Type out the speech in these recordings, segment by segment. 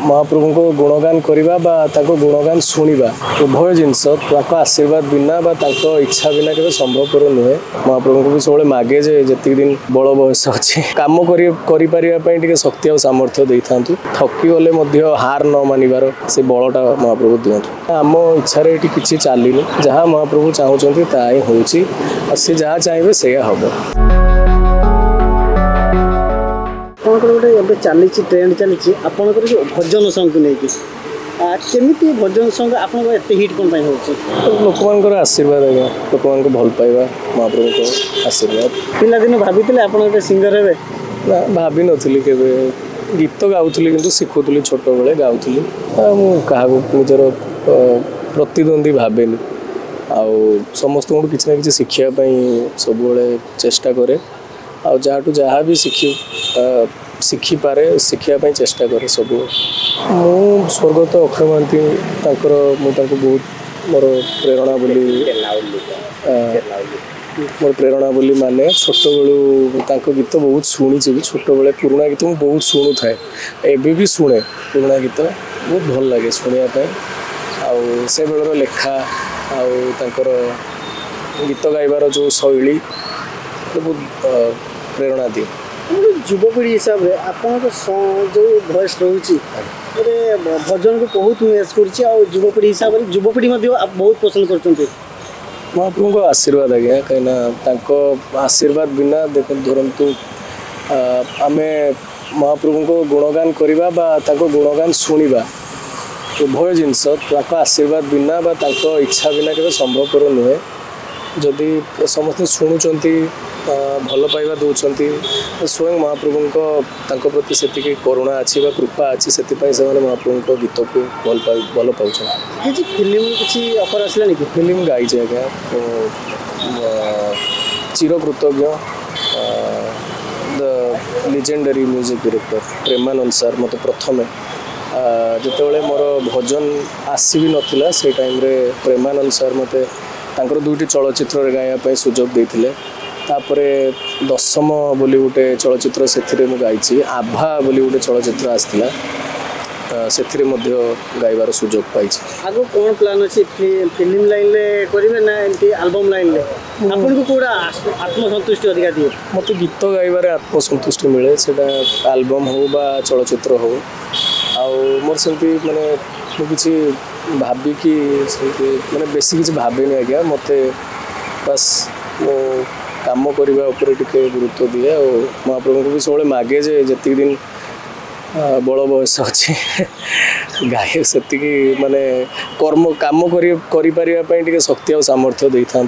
महाप्रभु को गुणगान करवा गुणगान शुणा उभय जिनस आशीर्वाद बिना इच्छा बिना के संभवपर नुहे। महाप्रभु को भी सब मागे जी दिन बड़ बयस अच्छी कम कर शक्ति और सामर्थ्य दे था थकी गले हार न मानवर से बलटा महाप्रभु दिंतु। आम इच्छा कि चलनी जहाँ महाप्रभु चाहूँगी ताही हूँ सी जहाँ चाहिए से हम गोटे चली ट्रेंड चली आपंकर जो भजन सॉन्ग को लेकिन केमी भजन सॉन्ग आप हिट कौन लोक मान आशीर्वाद आज्ञा लोक मान भल पाइबा महाप्रभु को आशीर्वाद पिलादिन भाभी आप सिंगर हे ना भाभी नी के गीत गाऊली कि शिखुली छोट बेले गाऊली क्या निजर प्रतिद्वंदी भावेनि आउ समस्त किसी ना कि शिखापी सब चेष्टा करे आठू जहाँ भी शिखिपे शिखापी चेष्टा करे सब मु स्वर्गत अक्षय महांती बहुत मोर प्रेरणा मोर प्रेरणा बोली माने छोट बेलू गीत बहुत शुणी भी छोट बेले पुराणा गीत मुझे बहुत शुणु थाए एबे भी शुणे पुराणा गीत बहुत भल लगे शुणापी आउ से बेलर लेखा आउर गीत गाइबार जो शैली बहुत प्रेरणा दिए। युवपीढ़ी हिसाब से आपन जो भॉइस रोचे भजन को बहुत मैच कर युवपीढ़ी हिसाब से युवपीढ़ी बहुत पसंद कर महाप्रभु को आशीर्वाद आज्ञा कहीं आशीर्वाद बिना देख धरतु आम महाप्रभु को गुणगान करवा गुणगान शुणा उभय जिनस आशीर्वाद बिना इच्छा बिना के संभवपर नुहे। जदि समस्त शुणुंट भल पाइबा दौरान स्वयं महाप्रभु प्रति से करुणा अच्छी कृपा अच्छी से महाप्रभु गीत को भल पाँच फिल्म किसी ऑफर आसला कि फिल्म गाई आज्ञा चिरकृतज्ञ the legendary music director Premanand sir मत प्रथम जिते मोर भजन आसी भी नाला से टाइम प्रेमानंद सर मत दुईटी चलचित्र गायबा सुजोग देते तापर दशम बोली गोटे चलचित्र से गाई आभा बोली गोटे चलचित्र आसला से गाइबार सुजोग पाई। आगो कौन प्लान अच्छी फिल्म लाइन करेंगे ना एमती एल्बम लाइन आपन को पूरा आत्मसंतुष्टि अधिका दिए मत गीत गाइबार आत्मसंतुष्टि मिले से एल्बम हो बा चलचित्र हो मोर से माने किसी भाविकी माने बेसी किसी भावेनि आज्ञा मत बस मो काम करने टे गुरुत्व दिए और महाप्रभु को भी सब मागे जी दिन बड़ बयस अच्छी गाय से माने कर्म कम कर शक्ति और सामर्थ्य दे था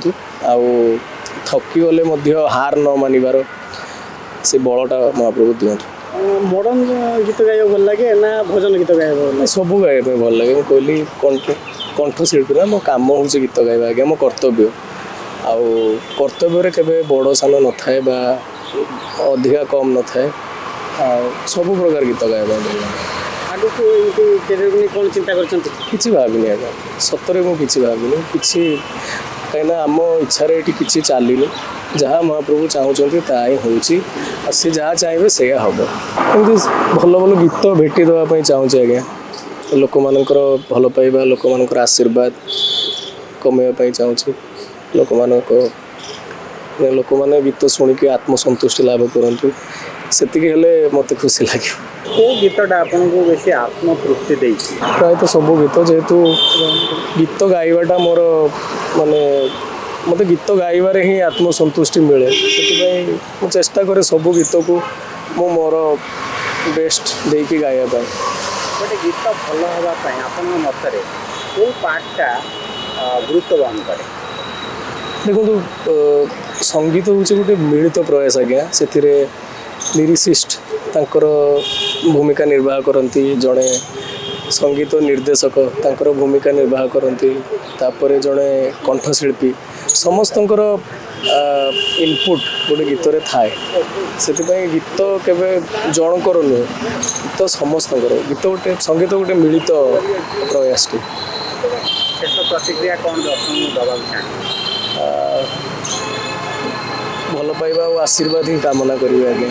थकी गले हार न मानवर से बलटा महाप्रभु दिंतु। मॉडर्न गीत गाइबा भल लगे ना भजन गीत गाइबा सब गाइबा भल लगे मुझे कहली कंठशिल्पी ना मो कम हूँ गीत गाइबा आज्ञा मो कर्तव्य आउ कर्तव्य केबे बड़ सान न थाए बा अधिका कम न थाए सब प्रकार गीत गाइबा भल लगे कौन चिंता किसी भाविनी आज्ञा सतरे मुझे भाविनी कि कहीं आम इच्छा कि चलनी जहाँ महाप्रभु चाहूँगी ताही हूँ सी जहाँ चाहिए से हम एमती भल भल गीत भेटी देवाई चाहूँगी आज्ञा लोक मानकर भल पाइबा लोक मानकर आशीर्वाद कमेवाई चाहूँगी लोक मैंने गीत शुणिक आत्मसंतुष्टि लाभ करूँ से मत खुशी लगे। को गीतटा आपको बेसी आत्मतृप्ति दे प्रायतः सब गीत जेहेतु गीत गाइबाटा मोर माने मत गीत गाइबारे ही आत्मसंतुष्टि मिले से चेष्टा करे सब गीत को मो मोर बेस्ट देकी गाइबा गोटे गीत भल हाँपाई आप मत को पार्टा गुरुत्व करे देखो संगीत हूँ गोटे मिलित प्रयास आज्ञा से लिरिसिस्ट तांकर भूमिका निर्वाह करती जड़े संगीत निर्देशक तांकर भूमिका निर्वाह करती तापर जड़े कंठशिल्पी समस्तंकर इनपुट गोटे गीत रे थाए से गीत केवे जनकर नुहे गीत समस्तंकर गीत गोटे संगीत गोटे मिलित प्रयास प्रतिक्रिया कौन भल पाइबा और आशीर्वाद ही कामना करेंगे आज्ञा।